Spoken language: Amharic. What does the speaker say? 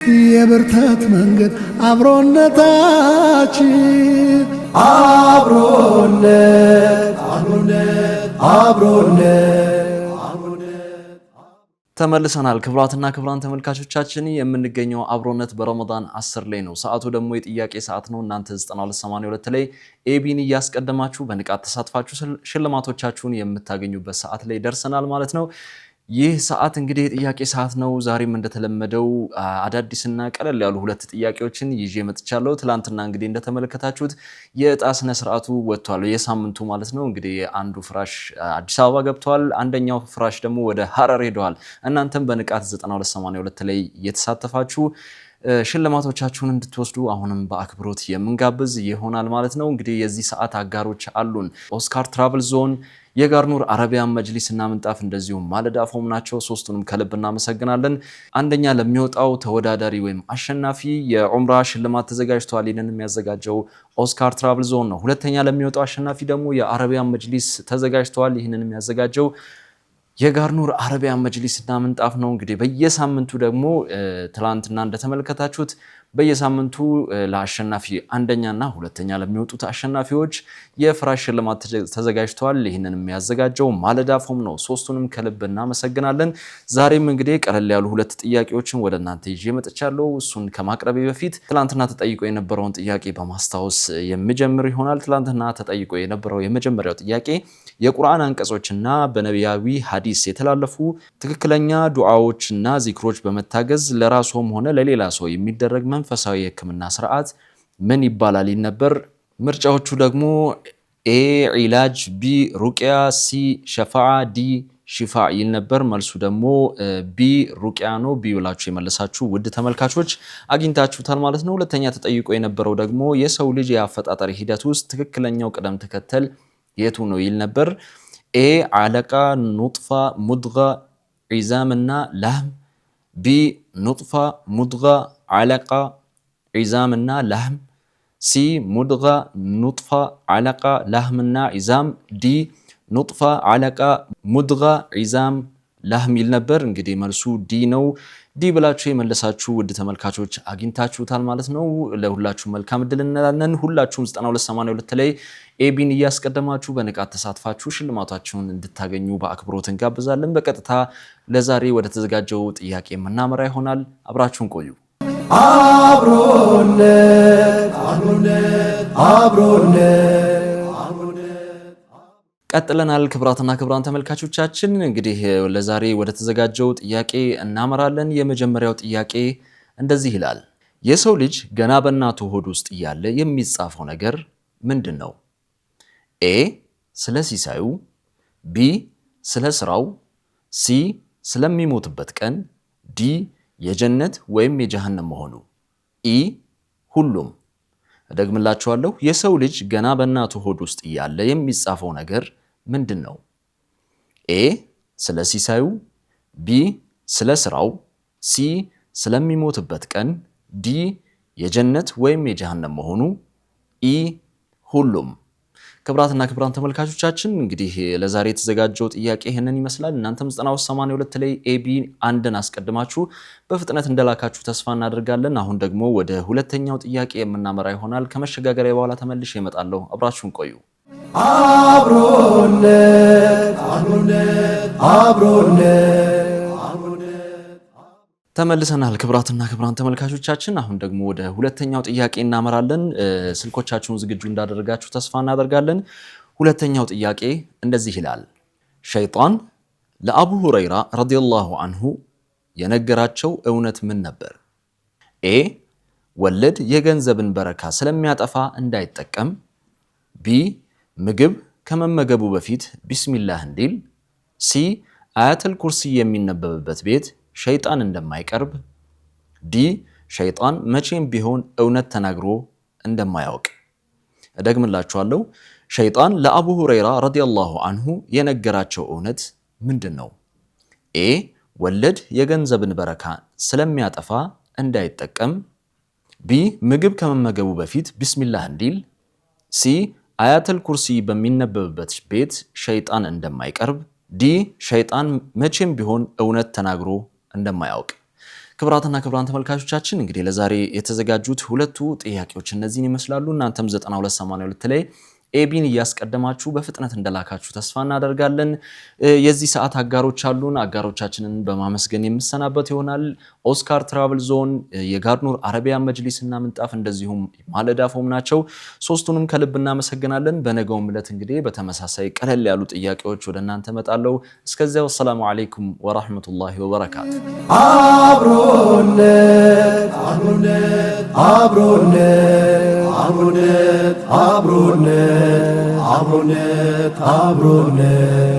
የብርታት መንገድ አብሮነታችን አብሮነት ተመልሰናል። ክብራትና ክብራን ተመልካቾቻችን የምንገኘው አብሮነት በረመዳን 10 ላይ ነው። ሰዓቱ ደግሞ የጥያቄ ሰዓት ነው። እናንተ 9282 ላይ ኤቢን እያስቀደማችሁ በንቃት ተሳትፋችሁ ሽልማቶቻችሁን የምታገኙበት ሰዓት ላይ ደርሰናል ማለት ነው። ይህ ሰዓት እንግዲህ የጥያቄ ሰዓት ነው። ዛሬም እንደተለመደው አዳዲስና ቀለል ያሉ ሁለት ጥያቄዎችን ይዤ መጥቻለሁ። ትላንትና እንግዲህ እንደተመለከታችሁት የዕጣ ስነ ስርዓቱ ወጥቷል፣ የሳምንቱ ማለት ነው። እንግዲህ አንዱ ፍራሽ አዲስ አበባ ገብቷል፣ አንደኛው ፍራሽ ደግሞ ወደ ሐረር ሄደዋል። እናንተም በንቃት 9282 ላይ እየተሳተፋችሁ ሽልማቶቻችሁን እንድትወስዱ አሁንም በአክብሮት የምንጋብዝ ይሆናል ማለት ነው። እንግዲህ የዚህ ሰዓት አጋሮች አሉን። ኦስካር ትራቭል ዞን፣ የጋርኑር አረቢያን መጅሊስ እና ምንጣፍ እንደዚሁም ማለዳ ፎም ናቸው። ሶስቱንም ከልብ እናመሰግናለን። አንደኛ ለሚወጣው ተወዳዳሪ ወይም አሸናፊ የዑምራ ሽልማት ተዘጋጅቷል። ይህንን የሚያዘጋጀው ኦስካር ትራቭል ዞን ነው። ሁለተኛ ለሚወጣው አሸናፊ ደግሞ የአረቢያን መጅሊስ ተዘጋጅቷል። ይህንን የሚያዘጋጀው የጋርኑር አረቢያን መጅሊስ እና ምንጣፍ ነው። እንግዲህ በየሳምንቱ ደግሞ ትላንትና እንደተመለከታችሁት በየሳምንቱ ለአሸናፊ አንደኛና ሁለተኛ ለሚወጡት አሸናፊዎች የፍራሽ ሽልማት ተዘጋጅቷል። ይህንን የሚያዘጋጀው ማለዳ ፎም ነው። ሶስቱንም ከልብ እናመሰግናለን። ዛሬም እንግዲህ ቀለል ያሉ ሁለት ጥያቄዎችን ወደ እናንተ ይዤ መጥቻለሁ። እሱን ከማቅረቤ በፊት ትላንትና ተጠይቆ የነበረውን ጥያቄ በማስታወስ የሚጀምር ይሆናል። ትላንትና ተጠይቆ የነበረው የመጀመሪያው ጥያቄ የቁርአን አንቀጾችና በነቢያዊ ሐዲስ የተላለፉ ትክክለኛ ዱዓዎችና ዚክሮች በመታገዝ ለራስዎም ሆነ ለሌላ ሰው የሚደረግ መንፈሳዊ የህክምና ስርዓት ምን ይባላል ይል ነበር። ምርጫዎቹ ደግሞ ኤ ዒላጅ፣ ቢ ሩቅያ፣ ሲ ሸፋዓ፣ ዲ ሽፋ ይል ነበር። መልሱ ደግሞ ቢ ሩቅያ ነው። ቢ ብላችሁ የመለሳችሁ ውድ ተመልካቾች አግኝታችሁታል ማለት ነው። ሁለተኛ ተጠይቆ የነበረው ደግሞ የሰው ልጅ የአፈጣጠር ሂደት ውስጥ ትክክለኛው ቅደም ተከተል የቱ ነው ይል ነበር። ኤ አለቃ፣ ኑጥፋ፣ ሙድጋ፣ ዒዛም እና ላህም፣ ቢ ኑጥፋ፣ ሙድጋ፣ አለቃ፣ ዒዛም እና ላህም፣ ሲ ሙድጋ፣ ኑጥፋ፣ አለቃ፣ ላህም እና ዒዛም፣ ዲ ኑጥፋ፣ አለቃ፣ ሙድጋ፣ ዒዛም፣ ላህም ይል ነበር። እንግዲህ መልሱ ዲ ነው። ዲ ብላችሁ የመለሳችሁ ውድ ተመልካቾች አግኝታችሁታል ማለት ነው። ለሁላችሁ መልካም እድል እንላለን። ሁላችሁም 9282 ላይ ኤቢን እያስቀደማችሁ በንቃት ተሳትፋችሁ ሽልማታችሁን እንድታገኙ በአክብሮት እንጋብዛለን። በቀጥታ ለዛሬ ወደ ተዘጋጀው ጥያቄ የምናመራ ይሆናል። አብራችሁን ቆዩ። አብሮነት ቀጥለናል። ክብራትና ክብራን ተመልካቾቻችን እንግዲህ ለዛሬ ወደ ተዘጋጀው ጥያቄ እናመራለን። የመጀመሪያው ጥያቄ እንደዚህ ይላል። የሰው ልጅ ገና በእናቱ ሆድ ውስጥ እያለ የሚጻፈው ነገር ምንድን ነው? ኤ ስለ ሲሳዩ፣ ቢ ስለ ስራው፣ ሲ ስለሚሞትበት ቀን፣ ዲ የጀነት ወይም የጀሃነም መሆኑ፣ ኢ ሁሉም። እደግምላችኋለሁ። የሰው ልጅ ገና በእናቱ ሆድ ውስጥ እያለ የሚጻፈው ነገር ምንድን ነው? ኤ ስለ ሲሳዩ፣ ቢ ስለ ስራው፣ ሲ ስለሚሞትበት ቀን፣ ዲ የጀነት ወይም የጀሃነም መሆኑ፣ ኢ ሁሉም። ክብራትና ክብራን ተመልካቾቻችን እንግዲህ ለዛሬ የተዘጋጀው ጥያቄ ይህንን ይመስላል። እናንተም 9282 ላይ ኤቢ አንድን አስቀድማችሁ በፍጥነት እንደላካችሁ ተስፋ እናደርጋለን። አሁን ደግሞ ወደ ሁለተኛው ጥያቄ የምናመራ ይሆናል። ከመሸጋገሪያ በኋላ ተመልሼ እመጣለሁ። አብራችሁን ቆዩ። አብሮነት ተመልሰናል። ክብራትና ክብራን ተመልካቾቻችን አሁን ደግሞ ወደ ሁለተኛው ጥያቄ እናመራለን። ስልኮቻችሁን ዝግጁ እንዳደረጋችሁ ተስፋ እናደርጋለን። ሁለተኛው ጥያቄ እንደዚህ ይላል። ሸይጣን ለአቡ ሁረይራ ረዲየላሁ አንሁ የነገራቸው እውነት ምን ነበር? ኤ ወለድ የገንዘብን በረካ ስለሚያጠፋ እንዳይጠቀም፣ ቢ ምግብ ከመመገቡ በፊት ቢስሚላህ እንዲል፣ ሲ አያተል ኩርሲ የሚነበብበት ቤት ሸይጣን እንደማይቀርብ፣ ዲ ሸይጣን መቼም ቢሆን እውነት ተናግሮ እንደማያውቅ። እደግምላችኋለሁ። ሸይጣን ለአቡ ሁረይራ ረዲየላሁ አንሁ የነገራቸው እውነት ምንድን ነው? ኤ ወለድ የገንዘብን በረካ ስለሚያጠፋ እንዳይጠቀም፣ ቢ ምግብ ከመመገቡ በፊት ቢስሚላህ እንዲል፣ ሲ አያተል ኩርሲ በሚነበብበት ቤት ሸይጣን እንደማይቀርብ፣ ዲ ሸይጣን መቼም ቢሆን እውነት ተናግሮ እንደማያውቅ። ክብራትና ክብራን ተመልካቾቻችን እንግዲህ ለዛሬ የተዘጋጁት ሁለቱ ጥያቄዎች እነዚህን ይመስላሉ። እናንተም 9282 ላይ ኤቢን እያስቀደማችሁ በፍጥነት እንደላካችሁ ተስፋ እናደርጋለን። የዚህ ሰዓት አጋሮች አሉን። አጋሮቻችንን በማመስገን የምሰናበት ይሆናል። ኦስካር ትራቭል ዞን፣ የጋርኑር አረቢያን መጅሊስ እና ምንጣፍ እንደዚሁም ማለዳ ፎም ናቸው። ሶስቱንም ከልብ እናመሰግናለን። በነገውም ዕለት እንግዲህ በተመሳሳይ ቀለል ያሉ ጥያቄዎች ወደ እናንተ መጣለው። እስከዚያው ሰላሙ አለይኩም ወራህመቱላሂ ወበረካቱ። አብሮነት አብሮነት አብሮነት አብሮነት አብሮነት አብሮነት